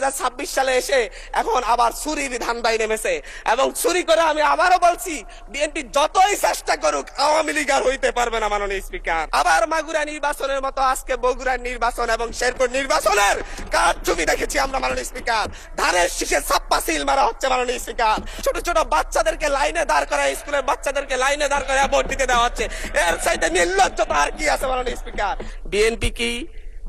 2026 সালে এসে এখন আবার চুরির ধান্দায় নেমেছে। এবং চুরি করে আমি আবারও বলছি, বিএনপি যতই চেষ্টা করুক আওয়ামী লীগ আর হইতে পারবে না মাননীয় স্পিকার। আবার মাগুরা নির্বাচনের মতো আজকে বগুড়ার নির্বাচন এবং শেরপুর নির্বাচনের কারচুপি দেখেছি আমরা মাননীয় স্পিকার। ধানের শীষে ছাপ্পা সিল মারা হচ্ছে মাননীয় স্পিকার। ছোট ছোট বাচ্চাদেরকে লাইনে দাঁড় করায়, স্কুলের বাচ্চাদেরকে লাইনে দাঁড় করায় ভোট দিতে দেওয়া হচ্ছে। এর চাইতে নির্লজ্জতা আর কি আছে মাননীয় স্পিকার? বিএনপি কি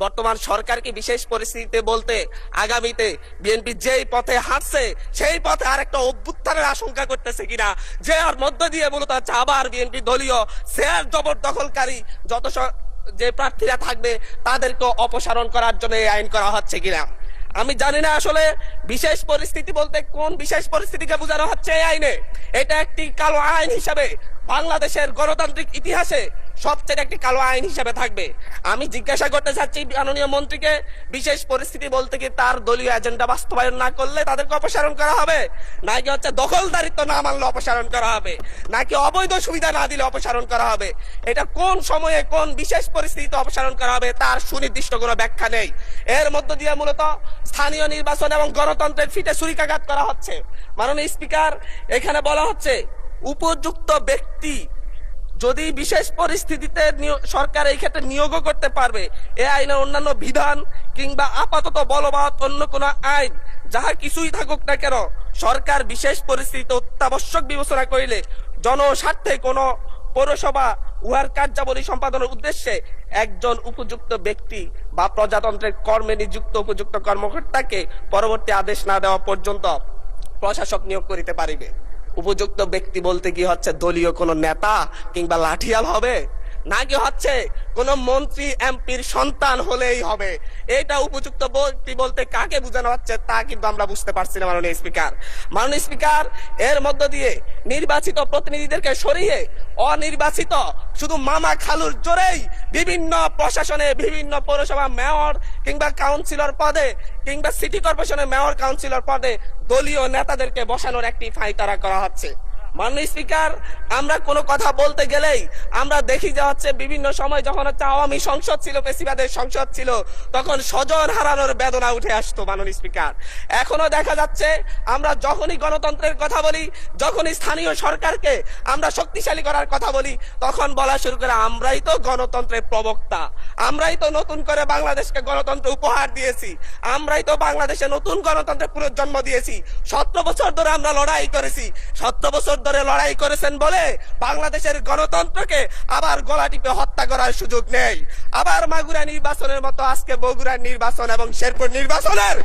বর্তমান সরকার কি বিশেষ পরিস্থিতিতে বলতে আগামীতে বিএনপি যেই পথে হাঁটছে সেই পথে আরেকটা অভ্যুত্থানের আশঙ্কা করতেছে কিনা, যে আর মধ্য দিয়ে মূলত আবার বিএনপি দলীয় শেয়ার জবরদখলকারী যত যে প্রার্থীরা থাকবে তাদেরকে অপসারণ করার জন্য এই আইন করা হচ্ছে কিনা। আমি জানি না আসলে বিশেষ পরিস্থিতি বলতে কোন বিশেষ পরিস্থিতিকে বোঝানো হচ্ছে এই আইনে। এটা একটি কালো আইন হিসাবে বাংলাদেশের গণতান্ত্রিক ইতিহাসে সবচেয়ে একটি কালো আইন হিসাবে থাকবে। আমি জিজ্ঞাসা করতে চাচ্ছি মাননীয় মন্ত্রীকে, বিশেষ পরিস্থিতি বলতে কি তার দলীয় এজেন্ডা বাস্তবায়ন না করলে তাদেরকে অপসারণ করা হবে, নাকি হচ্ছে দখলদারিত্ব না মানলে অপসারণ করা হবে, নাকি অবৈধ সুবিধা না দিলে অপসারণ করা হবে? এটা কোন সময়ে কোন বিশেষ পরিস্থিতিতে অপসারণ করা হবে তার সুনির্দিষ্ট কোনো ব্যাখ্যা নেই। এর মধ্য দিয়ে মূলত স্থানীয় নির্বাচন এবং গণতন্ত্রের ফিটে ছুরিকাঘাত করা হচ্ছে। মাননীয় স্পিকার, এখানে বলা হচ্ছে উপযুক্ত ব্যক্তি যদি বিশেষ পরিস্থিতিতে সরকার এই ক্ষেত্রে নিয়োগও করতে পারবে। এই আইনের অন্যান্য বিধান কিংবা আপাতত বলবৎ অন্য কোন আইন যাহা কিছুই থাকুক না কেন, সরকার বিশেষ পরিস্থিতিতে অত্যাবশ্যক বিবেচনা করিলে জনস্বার্থে কোন পৌরসভা উহার কার্যাবলী সম্পাদনের উদ্দেশ্যে একজন উপযুক্ত ব্যক্তি বা প্রজাতন্ত্রের কর্মে নিযুক্ত উপযুক্ত কর্মকর্তাকে পরবর্তী আদেশ না দেওয়া পর্যন্ত প্রশাসক নিয়োগ করিতে পারিবে। উপযুক্ত ব্যক্তি বলতে কি হচ্ছে দলীয় কোন নেতা কিংবা লাঠিয়াল হবে, নাকি হচ্ছে কোন মন্ত্রী এমপির সন্তান হলেই হবে? এটা উপযুক্ত ব্যক্তি বলতে কাকে বোঝানো হচ্ছে তা কিন্তু আমরা বুঝতে পারছি না মাননীয় স্পিকার। মাননীয় স্পিকার, এর মধ্য দিয়ে নির্বাচিত প্রতিনিধিদেরকে সরিয়ে অনির্বাচিত শুধু মামা খালুর জোরেই বিভিন্ন প্রশাসনে বিভিন্ন পৌরসভা মেয়র কিংবা কাউন্সিলর পদে কিংবা সিটি কর্পোরেশনের মেয়র কাউন্সিলর পদে দলীয় নেতাদেরকে বসানোর একটি ফাইতারা করা হচ্ছে। মাননীয় স্পিকার, আমরা কোনো কথা বলতে গেলেই আমরা দেখি যে হচ্ছে বিভিন্ন সময় যখন হচ্ছে আওয়ামী সংসদ ছিল, পেশিবাদের সংসদ ছিল, তখন স্বজন হারানোর বেদনা উঠে আসতো মাননীয় স্পিকার। এখনো দেখা যাচ্ছে আমরা যখনই গণতন্ত্রের কথা বলি, যখনই স্থানীয় সরকারকে আমরা শক্তিশালী করার কথা বলি, তখন বলা শুরু করে আমরাই তো গণতন্ত্রের প্রবক্তা, আমরাই তো নতুন করে বাংলাদেশকে গণতন্ত্র উপহার দিয়েছি, আমরাই তো বাংলাদেশে নতুন গণতন্ত্রের পুনর্জন্ম দিয়েছি। 17 বছর ধরে আমরা লড়াই করেছি। 17 বছর ধরে লড়াই করেছেন বলে বাংলাদেশের গণতন্ত্রকে আবার গলা টিপে হত্যা করার সুযোগ নেই। আবার মাগুরা নির্বাচনের মতো আজকে বগুড়ার নির্বাচন এবং শেরপুর নির্বাচনের